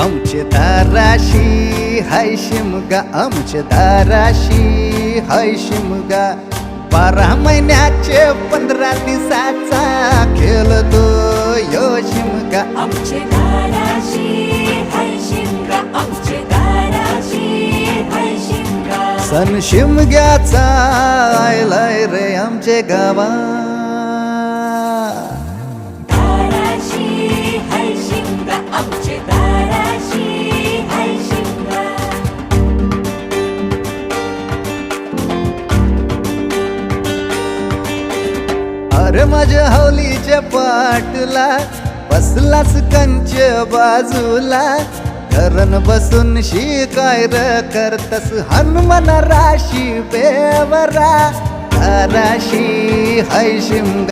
आमचे दाराशी हाय शिमगा, आमचे दाराशी हाय शिमगा. 12 महिन्याचे 15 दिवसाचा खेळतो यो शिमगा. आमचे दाराशी हाय शिमगा, आमचे दाराशी हाय शिमगा. सण शिमग्याचा आयलाय रे आमचे गावा. दाराशी हाय शिमगा, आमचे दाराशी हाय शिमगा. अरे माझ्या हौलीच्या पाटला बसलास कंच बाजूला. धरण बसून शिकाय र करतस हनुमान राशी बेवरा. दाराशी हाय शिमगा.